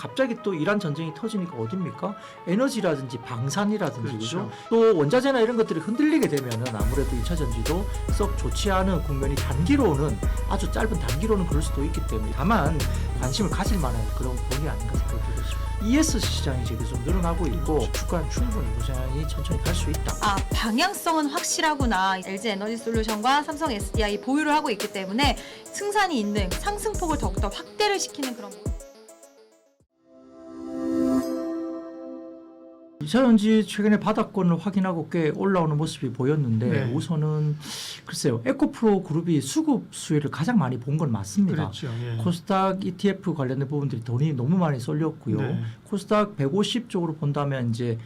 갑자기 또 이란 전쟁이 터지니까 어딥니까? 에너지라든지 방산이라든지 그렇죠. 그죠? 또 원자재나 이런 것들이 흔들리게 되면은 아무래도 2차 전지도 썩 좋지 않은 국면이 단기로는 아주 짧은 단기로는 그럴 수도 있기 때문에 다만 관심을 가질 만한 그런 부분이 아닌가 생각이 들고 있습니다. ES 시장이 지금 좀 늘어나고 있고 주가는 충분히 시장이 천천히 갈 수 있다. 아, 방향성은 확실하구나. LG 에너지 솔루션과 삼성 SDI 보유를 하고 있기 때문에 승산이 있는 상승폭을 더욱더 확대를 시키는 그런 2차 전지 최근에 바닥권을 확인하고 꽤 올라오는 모습이 보였는데 네. 우선은 글쎄요. 에코프로 그룹이 수급 수혜를 가장 많이 본 건 맞습니다. 그렇죠. 예. 코스닥 ETF 관련된 부분들이 돈이 너무 많이 쏠렸고요. 네. 코스닥 150 쪽으로 본다면 이제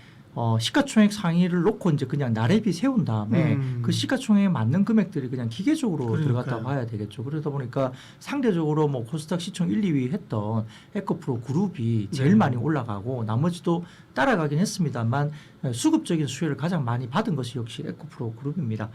시가총액 상위를 놓고 이제 그냥 나래비 세운 다음에 그 시가총액에 맞는 금액들이 그냥 기계적으로 그러니까요. 들어갔다 봐야 되겠죠. 그러다 보니까 상대적으로 뭐 코스닥 시총 1, 2위 했던 에코프로 그룹이 제일 네. 많이 올라가고 나머지도 따라가긴 했습니다만 수급적인 수혜를 가장 많이 받은 것이 역시 에코프로 그룹입니다.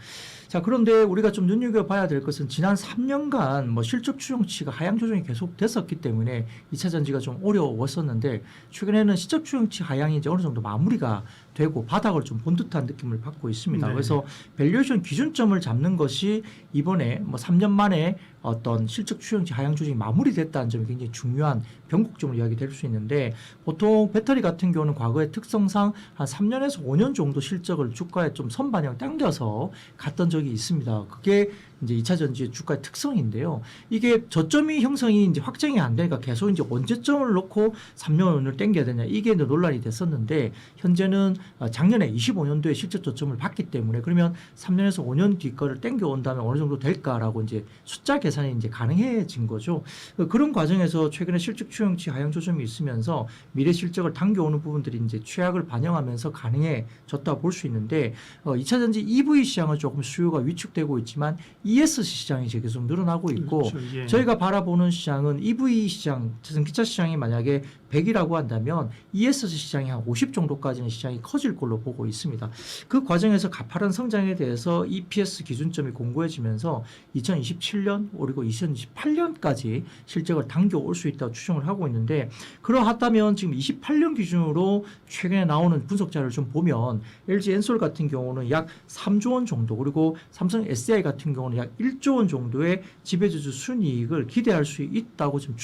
자, 그런데 우리가 좀 눈여겨봐야 될 것은 지난 3년간 뭐 실적 추정치가 하향 조정이 계속 됐었기 때문에 2차 전지가 좀 어려웠었는데 최근에는 실적 추정치 하향이 이제 어느 정도 마무리가 되고 바닥을 좀 본 듯한 느낌을 받고 있습니다. 네. 그래서 밸류에이션 기준점을 잡는 것이 이번에 뭐 3년 만에 어떤 실적 추정치 하향 조정이 마무리됐다는 점이 굉장히 중요한 변곡점으로 이야기될 수 있는데 보통 배터리 같은 경우는 과거의 특성상 한 3년에서 5년 정도 실적을 주가에 좀 선반영 당겨서 갔던 적이 있습니다. 그게 이제 2차 전지의 주가의 특성인데요. 이게 저점이 형성이 이제 확정이 안 되니까 계속 이제 언제점을 놓고 3년을 당겨야 되냐 이게 이제 논란이 됐었는데 현재는 작년에 25년도에 실적 저점을 봤기 때문에 그러면 3년에서 5년 뒤 거를 당겨 온다면 어느 정도 될까라고 이제 숫자 계산이 이제 가능해진 거죠. 그런 과정에서 최근에 실적 추정치 하향 조정이 있으면서 미래 실적을 당겨오는 부분들이 이제 최악을 반영하면서 가능해졌다 볼 수 있는데 2차 전지 EV 시장은 조금 수요가 위축되고 있지만 ES 시장이 이제 계속 늘어나고 있고 그렇죠. 예. 저희가 바라보는 시장은 EV 시장, 전기차 시장이 만약에 100이라고 한다면 ES 시장이 한 50 정도까지는 시장이 커질 걸로 보고 있습니다. 그 과정에서 가파른 성장에 대해서 EPS 기준점이 공고해지면서 2027년 그리고 2028년까지 실적을 당겨올 수 있다고 추정을 하고 있는데 그러하다면 지금 28년 기준으로 최근에 나오는 분석 자료를 좀 보면 LG 엔솔 같은 경우는 약 3조 원 정도 그리고 삼성 SDI 같은 경우는 약 1조 원 정도의 지배주주 순이익을 기대할 수 있다고 지금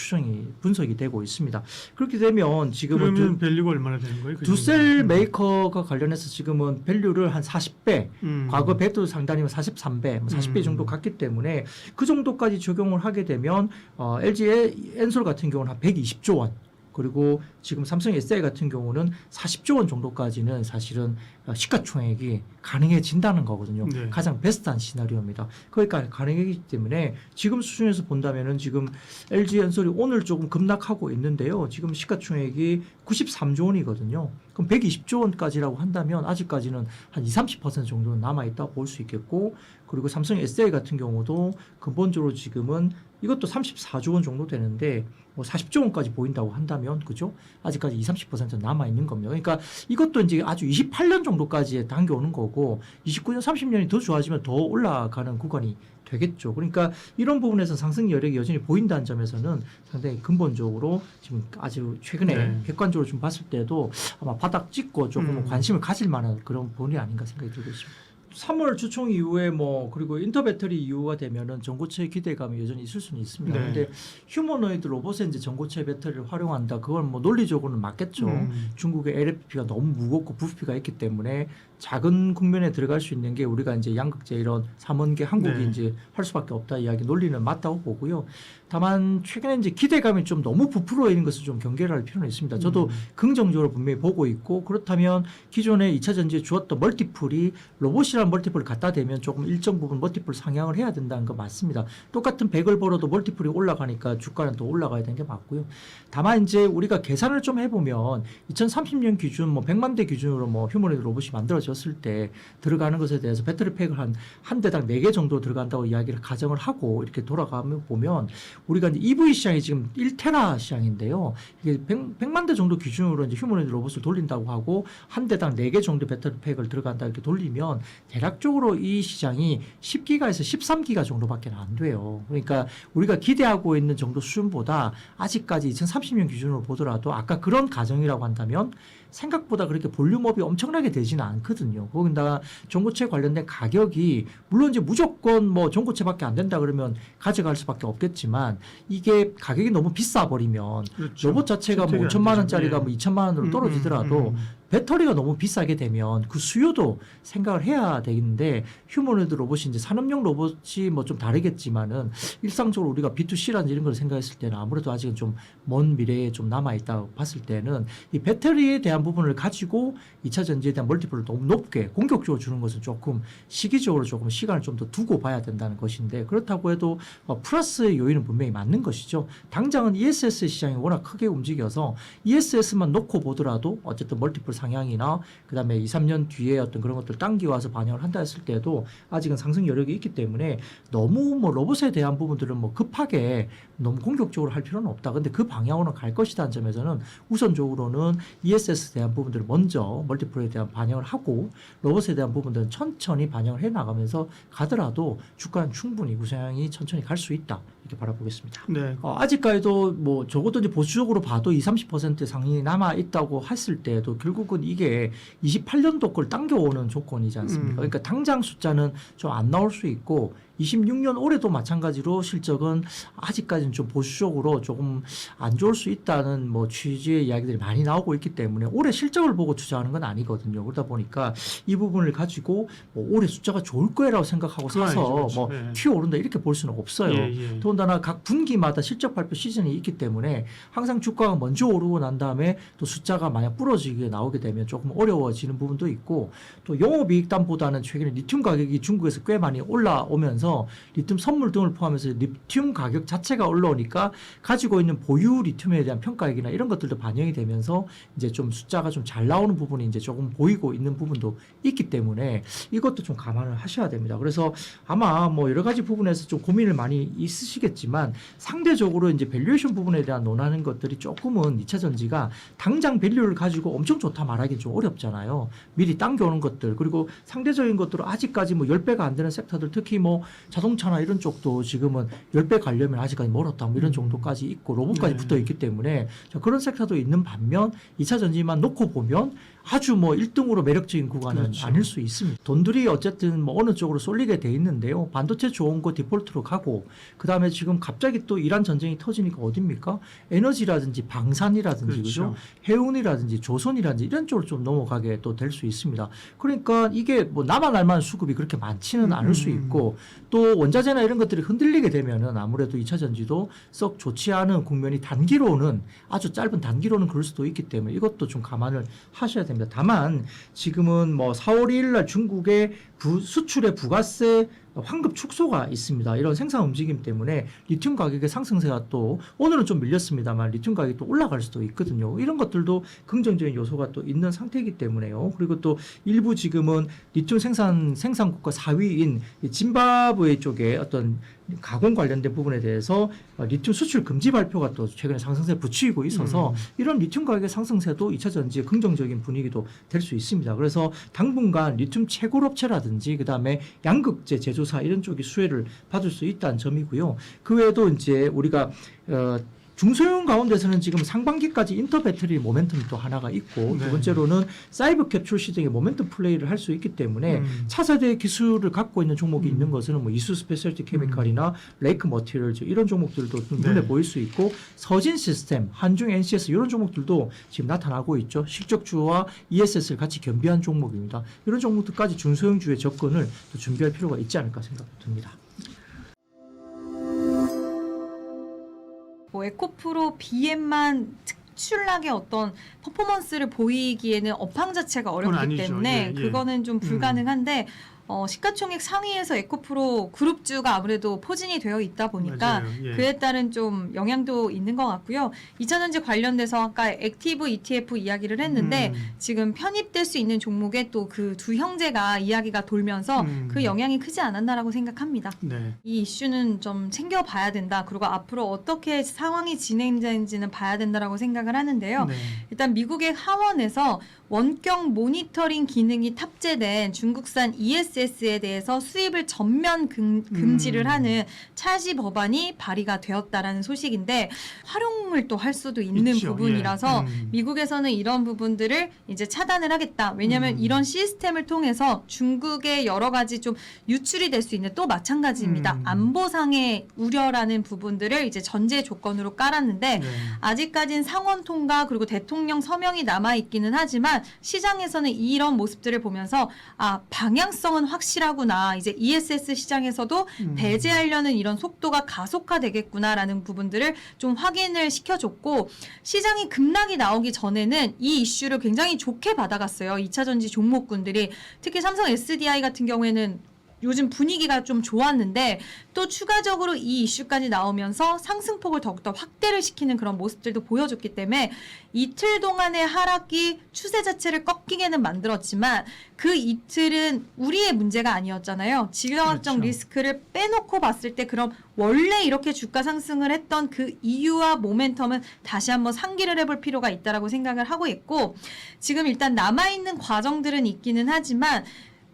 분석이 되고 있습니다. 그렇게 되면 지금은 그러면 밸류가 얼마나 되는 거예요? 그 두셀 정도면? 메이커가 관련해서 지금은 밸류를 한 40배, 과거 배도 상단이면 43배, 40배 정도 갔기 때문에 그 정도까지 적용을 하게 되면 LG의 엔솔 같은 경우는 한 120조 원. 그리고 지금 삼성 SDI 같은 경우는 40조 원 정도까지는 사실은 시가총액이 가능해진다는 거거든요. 네. 가장 베스트한 시나리오입니다. 거기까지 가능하기 때문에 지금 수준에서 본다면은 지금 LG 엔솔이 오늘 조금 급락하고 있는데요. 지금 시가총액이 93조 원이거든요. 그럼 120조 원까지라고 한다면 아직까지는 한 20, 30% 정도는 남아있다고 볼 수 있겠고 그리고 삼성 SDI 같은 경우도 근본적으로 지금은 이것도 34조 원 정도 되는데 뭐 40조 원까지 보인다고 한다면 그죠? 아직까지 20, 30% 남아있는 겁니다. 그러니까 이것도 이제 아주 28년 정도까지 당겨오는 거고 29년, 30년이 더 좋아지면 더 올라가는 구간이 되겠죠. 그러니까 이런 부분에서 상승 여력이 여전히 보인다는 점에서는 상당히 근본적으로 지금 아주 최근에 네. 객관적으로 좀 봤을 때도 아마 바닥 찍고 조금 관심을 가질 만한 그런 부분이 아닌가 생각이 들고 있습니다. 3월 주총 이후에 뭐 그리고 인터배터리 이후가 되면은 전고체의 기대감이 여전히 있을 수는 있습니다. 네. 근데 휴머노이드 로봇에 이제 전고체 배터리를 활용한다. 그건 뭐 논리적으로는 맞겠죠. 중국의 LFP가 너무 무겁고 부피가 있기 때문에 작은 국면에 들어갈 수 있는 게 우리가 이제 양극재 이런 삼원계 한국이 네. 이제 할 수밖에 없다 이야기 논리는 맞다고 보고요. 다만 최근에 이제 기대감이 좀 너무 부풀어 있는 것을 좀 경계를 할 필요는 있습니다. 저도 긍정적으로 분명히 보고 있고 그렇다면 기존에 2차 전지에 주었던 멀티플이 로봇이라는 멀티플을 갖다 대면 조금 일정 부분 멀티플 상향을 해야 된다는 거 맞습니다. 똑같은 100을 벌어도 멀티플이 올라가니까 주가는 더 올라가야 되는 게 맞고요. 다만 이제 우리가 계산을 좀 해보면 2030년 기준 뭐 100만 대 기준으로 뭐 휴머노이드 로봇이 만들어져 이루어졌을 때 들어가는 것에 대해서 배터리팩을 한 대당 4개 정도 들어간다고 이야기를 가정을 하고 이렇게 돌아가면 보면 우리가 이제 EV 시장이 지금 1테라 시장인데요. 이게 100만 대 정도 기준으로 이제 휴머노이드 로봇을 돌린다고 하고 한 대당 4개 정도 배터리팩을 들어간다 이렇게 돌리면 대략적으로 이 시장이 10기가에서 13기가 정도밖에 안 돼요. 그러니까 우리가 기대하고 있는 정도 수준보다 아직까지 2030년 기준으로 보더라도 아까 그런 가정이라고 한다면 생각보다 그렇게 볼륨업이 엄청나게 되지는 않거든요. 거기다가 전고체 관련된 가격이 물론 이제 무조건 뭐 전고체밖에 안 된다 그러면 가져갈 수밖에 없겠지만 이게 가격이 너무 비싸 버리면 그렇죠. 로봇 자체가 뭐 선택이 5천만 안 원짜리가 되죠. 뭐 2천만 원으로 떨어지더라도 배터리가 너무 비싸게 되면 그 수요도 생각을 해야 되는데 휴머노이드 로봇이 이제 산업용 로봇이 뭐 좀 다르겠지만은 일상적으로 우리가 B2C라는 이런 걸 생각했을 때는 아무래도 아직은 좀 먼 미래에 좀 남아 있다고 봤을 때는 이 배터리에 대한 부분을 가지고 2차 전지에 대한 멀티플을 너무 높게 공격적으로 주는 것은 조금 시기적으로 조금 시간을 좀 더 두고 봐야 된다는 것인데 그렇다고 해도 플러스의 요인은 분명히 맞는 것이죠. 당장은 ESS 시장이 워낙 크게 움직여서 ESS만 놓고 보더라도 어쨌든 멀티플 상향이나 그다음에 2, 3년 뒤에 어떤 그런 것들 당겨와서 반영을 한다 했을 때도 아직은 상승 여력이 있기 때문에 너무 뭐 로봇에 대한 부분들은 뭐 급하게 너무 공격적으로 할 필요는 없다. 근데 그 방향으로 갈 것이라는 점에서는 우선적으로는 ESS에 대한 부분들을 먼저 멀티플에 대한 반영을 하고 로봇에 대한 부분들은 천천히 반영을 해 나가면서 가더라도 주가는 충분히 우상향이 천천히 갈 수 있다. 이렇게 바라보겠습니다. 네. 아직까지도 뭐 적어도 이제 보수적으로 봐도 20-30%의 상승이 남아 있다고 했을 때도 결국은 이게 28년도 걸 당겨오는 조건이지 않습니까? 그러니까 당장 숫자는 좀 안 나올 수 있고 26년 올해도 마찬가지로 실적은 아직까지는 좀 보수적으로 조금 안 좋을 수 있다는 뭐 취지의 이야기들이 많이 나오고 있기 때문에 올해 실적을 보고 투자하는 건 아니거든요. 그러다 보니까 이 부분을 가지고 뭐 올해 숫자가 좋을 거라고 생각하고 사서 그렇죠. 뭐 네. 튀어오른다 이렇게 볼 수는 없어요. 예. 더군다나 각 분기마다 실적 발표 시즌이 있기 때문에 항상 주가가 먼저 오르고 난 다음에 또 숫자가 만약 부러지게 나오게 되면 조금 어려워지는 부분도 있고 또 영업이익담보다는 최근에 리튬 가격이 중국에서 꽤 많이 올라오면서 리튬 선물 등을 포함해서 리튬 가격 자체가 올라오니까 가지고 있는 보유 리튬에 대한 평가액이나 이런 것들도 반영이 되면서 이제 좀 숫자가 좀 잘 나오는 부분이 이제 조금 보이고 있는 부분도 있기 때문에 이것도 좀 감안을 하셔야 됩니다. 그래서 아마 뭐 여러 가지 부분에서 좀 고민을 많이 있으시겠지만 상대적으로 이제 밸류에이션 부분에 대한 논하는 것들이 조금은 2차 전지가 당장 밸류를 가지고 엄청 좋다 말하기 좀 어렵잖아요. 미리 당겨오는 것들 그리고 상대적인 것들은 아직까지 뭐 10배가 안 되는 섹터들 특히 뭐 자동차나 이런 쪽도 지금은 10배 가려면 아직까지 멀었다 뭐 이런 정도까지 있고 로봇까지 네. 붙어 있기 때문에 자, 그런 섹터도 있는 반면 2차 전지만 놓고 보면 아주 뭐 1등으로 매력적인 구간은 그렇죠. 아닐 수 있습니다. 돈들이 어쨌든 뭐 어느 쪽으로 쏠리게 돼 있는데요. 반도체 좋은 거 디폴트로 가고 그다음에 지금 갑자기 또 이란 전쟁이 터지니까 어딥니까? 에너지라든지 방산이라든지 그렇죠. 그죠? 해운이라든지 조선이라든지 이런 쪽으로 좀 넘어가게 또 될 수 있습니다. 그러니까 이게 뭐 나만 알만한 수급이 그렇게 많지는 않을 수 있고 또 원자재나 이런 것들이 흔들리게 되면은 아무래도 2차 전지도 썩 좋지 않은 국면이 단기로는 아주 짧은 단기로는 그럴 수도 있기 때문에 이것도 좀 감안을 하셔야 됩니다. 다만 지금은 뭐 4월 2일 날 중국의 수출의 부가세 환급 축소가 있습니다. 이런 생산 움직임 때문에 리튬 가격의 상승세가 또 오늘은 좀 밀렸습니다만 리튬 가격이 또 올라갈 수도 있거든요. 이런 것들도 긍정적인 요소가 또 있는 상태이기 때문에요. 그리고 또 일부 지금은 리튬 생산국가 4위인 짐바브웨 쪽에 어떤 가공 관련된 부분에 대해서 리튬 수출 금지 발표가 또 최근에 상승세 붙이고 있어서 이런 리튬 가격의 상승세도 2차 전지의 긍정적인 분위기도 될 수 있습니다. 그래서 당분간 리튬 채굴업체라든지 그다음에 양극재 제조사 이런 쪽이 수혜를 받을 수 있다는 점이고요. 그 외에도 이제 우리가 중소형 가운데서는 지금 상반기까지 인터 배터리 모멘텀이 또 하나가 있고 네. 두 번째로는 사이버 캡슐 시장의 모멘텀 플레이를 할 수 있기 때문에 차세대 기술을 갖고 있는 종목이 있는 것은 뭐 이수 스페셜티 케미칼이나 레이크 머티리얼즈 이런 종목들도 눈에 네. 보일 수 있고 서진 시스템, 한중 NCS 이런 종목들도 지금 나타나고 있죠. 실적주와 ESS를 같이 겸비한 종목입니다. 이런 종목들까지 중소형주의 접근을 또 준비할 필요가 있지 않을까 생각됩니다. 뭐 에코프로 BM만 특출나게 어떤 퍼포먼스를 보이기에는 업황 자체가 그건 어렵기 아니죠. 때문에 예. 그거는 좀 불가능한데 시가총액 상위에서 에코프로 그룹주가 아무래도 포진이 되어 있다 보니까 맞아요. 예. 그에 따른 좀 영향도 있는 것 같고요. 2차전지 관련돼서 아까 액티브 ETF 이야기를 했는데 지금 편입될 수 있는 종목에 또 그 두 형제가 이야기가 돌면서 그 영향이 크지 않았나라고 생각합니다. 네. 이 이슈는 좀 챙겨봐야 된다. 그리고 앞으로 어떻게 상황이 진행되는지는 봐야 된다라고 생각을 하는데요. 네. 일단 미국의 하원에서 원격 모니터링 기능이 탑재된 중국산 ESS에 대해서 수입을 전면 금지를 하는 차지 법안이 발의가 되었다라는 소식인데 활용을 또 할 수도 있는 있죠. 부분이라서 예. 미국에서는 이런 부분들을 이제 차단을 하겠다. 왜냐하면 이런 시스템을 통해서 중국의 여러 가지 좀 유출이 될 수 있는 또 마찬가지입니다. 안보상의 우려라는 부분들을 이제 전제 조건으로 깔았는데 네. 아직까진 상원 통과 그리고 대통령 서명이 남아 있기는 하지만 시장에서는 이런 모습들을 보면서 방향성은 확실하구나. 이제 ESS 시장에서도 배제하려는 이런 속도가 가속화되겠구나라는 부분들을 좀 확인을 시켜줬고 시장이 급락이 나오기 전에는 이 이슈를 굉장히 좋게 받아갔어요. 2차 전지 종목군들이 특히 삼성 SDI 같은 경우에는 요즘 분위기가 좀 좋았는데 또 추가적으로 이 이슈까지 나오면서 상승폭을 더욱더 확대를 시키는 그런 모습들도 보여줬기 때문에 이틀 동안의 하락이 추세 자체를 꺾이게는 만들었지만 그 이틀은 우리의 문제가 아니었잖아요. 지정학적 그렇죠. 리스크를 빼놓고 봤을 때 그럼 원래 이렇게 주가 상승을 했던 그 이유와 모멘텀은 다시 한번 상기를 해볼 필요가 있다라고 생각을 하고 있고 지금 일단 남아있는 과정들은 있기는 하지만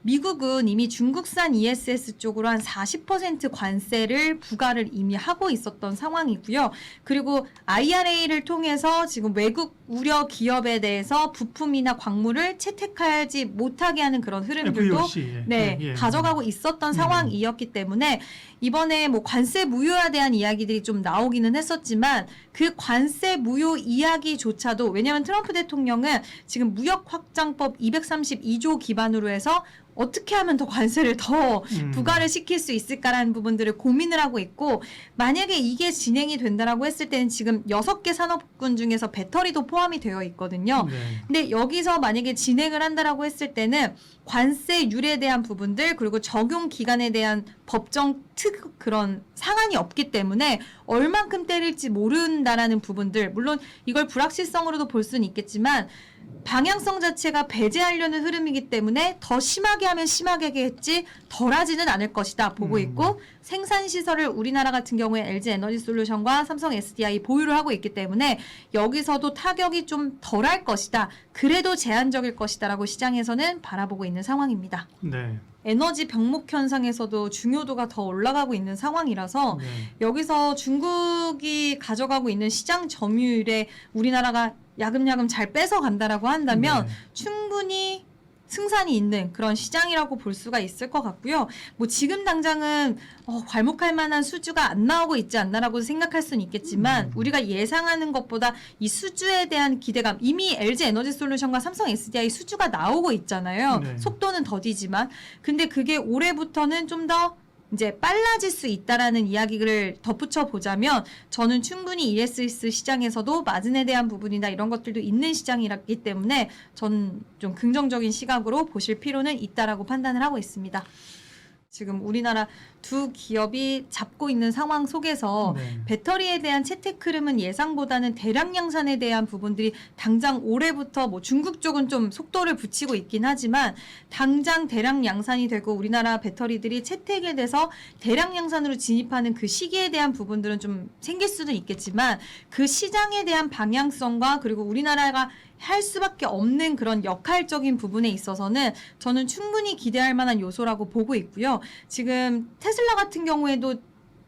미국은 이미 중국산 ESS 쪽으로 한 40% 관세를 부과를 이미 하고 있었던 상황이고요. 그리고 IRA를 통해서 지금 외국 우려 기업에 대해서 부품이나 광물을 채택하지 못하게 하는 그런 흐름들도 FEOC, 가져가고 있었던 상황이었기 때문에 이번에 뭐 관세 무효에 대한 이야기들이 좀 나오기는 했었지만 그 관세 무효 이야기조차도 왜냐하면 트럼프 대통령은 지금 무역 확장법 232조 기반으로 해서 어떻게 하면 더 관세를 더 부과를 시킬 수 있을까라는 부분들을 고민을 하고 있고 만약에 이게 진행이 된다라고 했을 때는 지금 6개 산업군 중에서 배터리도 포함이 되어 있거든요. 네. 근데 여기서 만약에 진행을 한다라고 했을 때는 관세율에 대한 부분들 그리고 적용 기간에 대한 법정 그런 상한이 없기 때문에 얼만큼 때릴지 모른다라는 부분들 물론 이걸 불확실성으로도 볼 수는 있겠지만 방향성 자체가 배제하려는 흐름이기 때문에 더 심하게 하면 심하게 했지 덜하지는 않을 것이다 보고 있고 생산시설을 우리나라 같은 경우에 LG 에너지솔루션과 삼성 SDI 보유를 하고 있기 때문에 여기서도 타격이 좀 덜할 것이다. 그래도 제한적일 것이다라고 시장에서는 바라보고 있는 상황입니다. 네. 에너지 병목 현상에서도 중요도가 더 올라가고 있는 상황이라서 네. 여기서 중국이 가져가고 있는 시장 점유율에 우리나라가 야금야금 잘 뺏어간다라고 한다면 네. 충분히 승산이 있는 그런 시장이라고 볼 수가 있을 것 같고요. 뭐 지금 당장은 괄목할 만한 수주가 안 나오고 있지 않나라고 생각할 수는 있겠지만 우리가 예상하는 것보다 이 수주에 대한 기대감 이미 LG 에너지솔루션과 삼성 SDI 수주가 나오고 있잖아요. 네. 속도는 더디지만 근데 그게 올해부터는 좀 더 이제 빨라질 수 있다라는 이야기를 덧붙여 보자면 저는 충분히 ESS 시장에서도 마진에 대한 부분이나 이런 것들도 있는 시장이기 때문에 저는 좀 긍정적인 시각으로 보실 필요는 있다라고 판단을 하고 있습니다. 지금 우리나라 두 기업이 잡고 있는 상황 속에서 네. 배터리에 대한 채택 흐름은 예상보다는 대량 양산에 대한 부분들이 당장 올해부터 뭐 중국 쪽은 좀 속도를 붙이고 있긴 하지만 당장 대량 양산이 되고 우리나라 배터리들이 채택에 대해서 대량 양산으로 진입하는 그 시기에 대한 부분들은 좀 생길 수도 있겠지만 그 시장에 대한 방향성과 그리고 우리나라가 할 수밖에 없는 그런 역할적인 부분에 있어서는 저는 충분히 기대할 만한 요소라고 보고 있고요. 지금 테슬라 같은 경우에도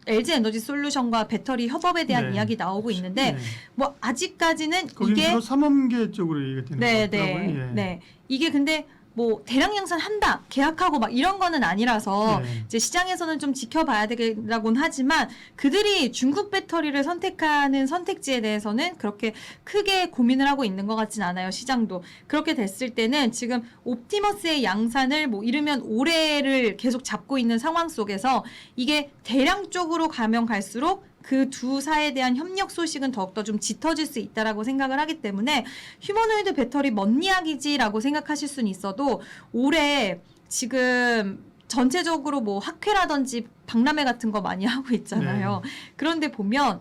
LG 에너지 솔루션과 배터리 협업에 대한 네. 이야기 나오고 있는데 네. 뭐 아직까지는 거기 이게 주로 삼원계 쪽으로 얘기가 되는 것 같더라고요. 예. 네. 이게 근데 뭐 대량 양산 한다, 계약하고 막 이런 거는 아니라서 네. 이제 시장에서는 좀 지켜봐야 되라고는 하지만 그들이 중국 배터리를 선택하는 선택지에 대해서는 그렇게 크게 고민을 하고 있는 것 같진 않아요. 시장도 그렇게 됐을 때는 지금 옵티머스의 양산을 뭐 이르면 올해를 계속 잡고 있는 상황 속에서 이게 대량 쪽으로 가면 갈수록 그 두 사에 대한 협력 소식은 더욱더 좀 짙어질 수 있다라고 생각을 하기 때문에 휴머노이드 배터리 먼 이야기지라고 생각하실 수는 있어도 올해 지금 전체적으로 뭐 학회라든지 박람회 같은 거 많이 하고 있잖아요. 그런데 보면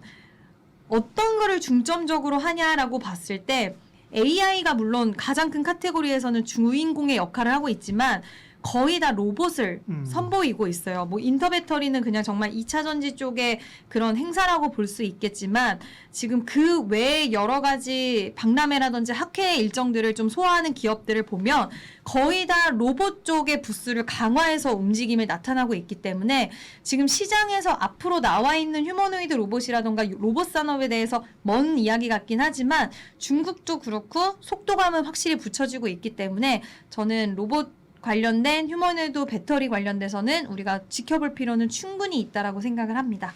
어떤 거를 중점적으로 하냐라고 봤을 때 AI가 물론 가장 큰 카테고리에서는 주인공의 역할을 하고 있지만 거의 다 로봇을 선보이고 있어요. 뭐 인터배터리는 그냥 정말 2차 전지 쪽의 그런 행사라고 볼 수 있겠지만 지금 그 외에 여러 가지 박람회라든지 학회 일정들을 좀 소화하는 기업들을 보면 거의 다 로봇 쪽의 부스를 강화해서 움직임이 나타나고 있기 때문에 지금 시장에서 앞으로 나와 있는 휴머노이드 로봇이라던가 로봇 산업에 대해서 먼 이야기 같긴 하지만 중국도 그렇고 속도감은 확실히 붙여지고 있기 때문에 저는 로봇 관련된 휴머노이드 배터리 관련돼서는 우리가 지켜볼 필요는 충분히 있다라고 생각을 합니다.